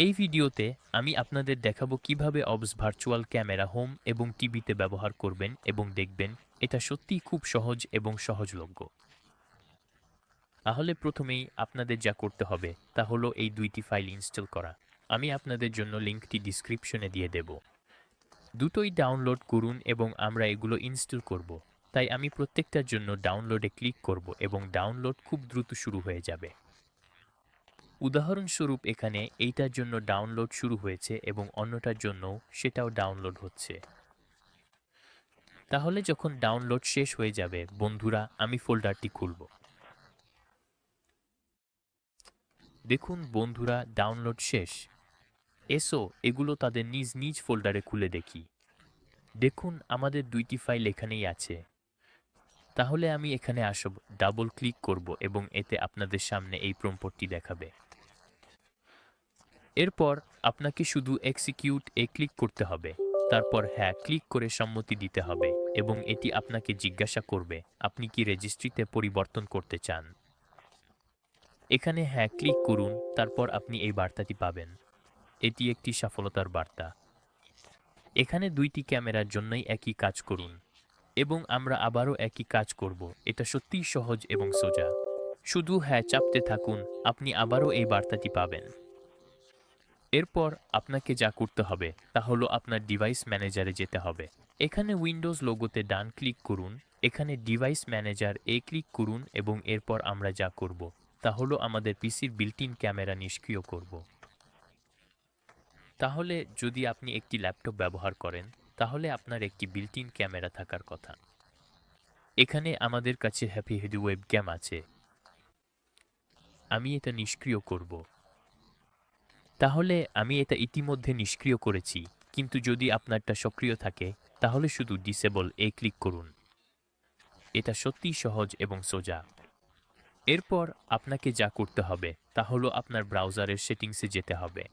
এই ভিডিওতে আমি আপনাদের দেখাবো কিভাবে অবস ভার্চুয়াল ক্যামেরা হোম এবং টিভিতে ব্যবহার করবেন এবং দেখবেন এটা সত্যিই খুব সহজ এবং সহজলভ্য। তাহলে প্রথমেই আপনাদের যা করতে হবে তা হলো এই দুইটি ফাইল ইনস্টল করা। আমি আপনাদের জন্য লিঙ্কটি ডিসক্রিপশনে দিয়ে দেব। দুটোই ডাউনলোড করুন এবং আমরা এগুলো ইনস্টল করব। তাই আমি প্রত্যেকটার জন্য ডাউনলোডে ক্লিক করব এবং ডাউনলোড খুব দ্রুত শুরু হয়ে যাবে। উদাহরণস্বরূপ এখানে এইটার জন্য ডাউনলোড শুরু হয়েছে এবং অন্যটার জন্য সেটাও ডাউনলোড হচ্ছে। তাহলে যখন ডাউনলোড শেষ হয়ে যাবে বন্ধুরা, আমি ফোল্ডারটি খুলব। দেখুন বন্ধুরা, ডাউনলোড শেষ। এসো এগুলো তাদের নিজ নিজ ফোল্ডারে খুলে দেখি। দেখুন আমাদের দুইটি ফাইল এখানেই আছে। তাহলে আমি এখানে আসব, ডাবল ক্লিক করব এবং এতে আপনাদের সামনে এই প্রম্পটটি দেখাবে। এরপর আপনাকে শুধু এক্সিকিউট এ ক্লিক করতে হবে। তারপর হ্যাঁ ক্লিক করে সম্মতি দিতে হবে এবং এটি আপনাকে জিজ্ঞাসা করবে আপনি কি রেজিস্ট্রিতে পরিবর্তন করতে চান। এখানে হ্যাঁ ক্লিক করুন, তারপর আপনি এই বার্তাটি পাবেন। এটি একটি সফলতার বার্তা। এখানে দুইটি ক্যামেরার জন্যই একই কাজ করুন এবং আমরা আবারও একই কাজ করব। এটা সত্যিই সহজ এবং সোজা। শুধু হ্যাঁ চাপতে থাকুন, আপনি আবারও এই বার্তাটি পাবেন। এরপর আপনাকে যা করতে হবে তা হলো আপনার ডিভাইস ম্যানেজারে যেতে হবে। এখানে উইন্ডোজ লোগোতে ডান ক্লিক করুন, এখানে ডিভাইস ম্যানেজার এ ক্লিক করুন এবং এরপর আমরা যা করব তা হলো আমাদের পিসির বিল্ট-ইন ক্যামেরা নিষ্ক্রিয় করব। তাহলে যদি আপনি একটি ল্যাপটপ ব্যবহার করেন তাহলে আপনার একটি বিল্ট-ইন ক্যামেরা থাকার কথা। এখানে আমাদের কাছে হ্যাপি হেডি ওয়েবক্যাম আছে। আমি এটা নিষ্ক্রিয় করব। তাহলে আমি এটা ইতিমধ্যে নিষ্ক্রিয় করেছি, কিন্তু যদি আপনারটা সক্রিয় থাকে তাহলে শুধু ডিসেবল এ ক্লিক করুন। এটা সত্যিই সহজ এবং সোজা। এরপর আপনাকে যা করতে হবে তা হলো আপনার ব্রাউজারের সেটিংসে যেতে হবে।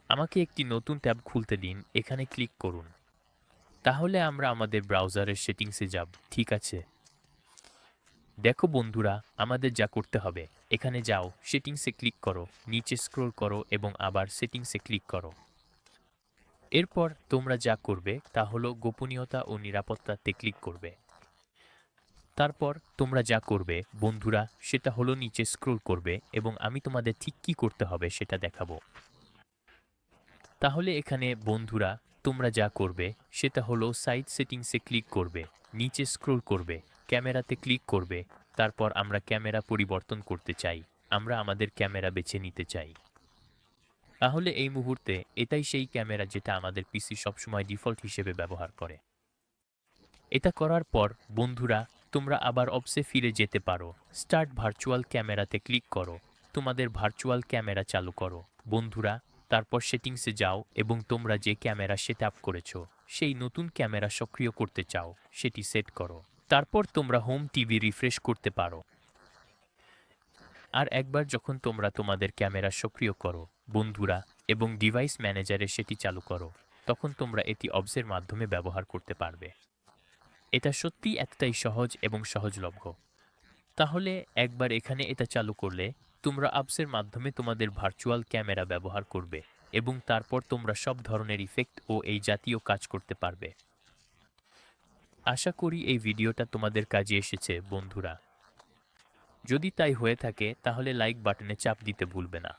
আমাকে একটি নতুন ট্যাব খুলতে দিন, এখানে ক্লিক করুন। তাহলে আমরা আমাদের ব্রাউজারের সেটিংসে যাব, ঠিক আছে? দেখো বন্ধুরা, আমাদের যা করতে হবে এখানে যাও, সেটিংসে ক্লিক করো, নিচে স্ক্রল করো এবং আবার সেটিংসে ক্লিক করো। এরপর তোমরা যা করবে তা হলো গোপনীয়তা ও নিরাপত্তাতে ক্লিক করবে। তারপর তোমরা যা করবে বন্ধুরা সেটা হলো নিচে স্ক্রল করবে এবং আমি তোমাদের ঠিক কি করতে হবে সেটা দেখাবো। তাহলে এখানে বন্ধুরা তোমরা যা করবে সেটা হলো সাইড সেটিংসে ক্লিক করবে, নিচে স্ক্রল করবে, ক্যামেরাতে ক্লিক করবে। তারপর আমরা ক্যামেরা পরিবর্তন করতে চাই, আমরা আমাদের ক্যামেরা বেছে নিতে চাই। তাহলে এই মুহূর্তে এটাই সেই ক্যামেরা যেটা আমাদের পিসি সবসময় ডিফল্ট হিসেবে ব্যবহার করে। এটা করার পর বন্ধুরা তোমরা আবার অবসে ফিরে যেতে পারো, স্টার্ট ভার্চুয়াল ক্যামেরাতে ক্লিক করো, তোমাদের ভার্চুয়াল ক্যামেরা চালু করো বন্ধুরা। তারপর সেটিংসে যাও এবং তোমরা যে ক্যামেরা সেট আপ করেছো সেই নতুন ক্যামেরা সক্রিয় করতে চাও সেটি সেট করো। তারপর তোমরা হোম টিভি রিফ্রেশ করতে পারো। আর একবার যখন তোমরা তোমাদের ক্যামেরা সক্রিয় করো বন্ধুরা এবং ডিভাইস ম্যানেজারে সেটি চালু করো, তখন তোমরা এটি অবসের মাধ্যমে ব্যবহার করতে পারবে। এটা সত্যি এতটাই সহজ এবং সহজলভ্য। তাহলে একবার এখানে এটা চালু করলে তোমরা অ্যাপসের মাধ্যমে তোমাদের ভার্চুয়াল ক্যামেরা ব্যবহার করবে এবং তারপর তোমরা সব ধরনের ইফেক্ট ও এই জাতীয় কাজ করতে পারবে। আশা করি এই ভিডিওটা তোমাদের কাজে এসেছে বন্ধুরা। যদি তাই হয়ে থাকে তাহলে লাইক বাটনে চাপ দিতে ভুলবে না।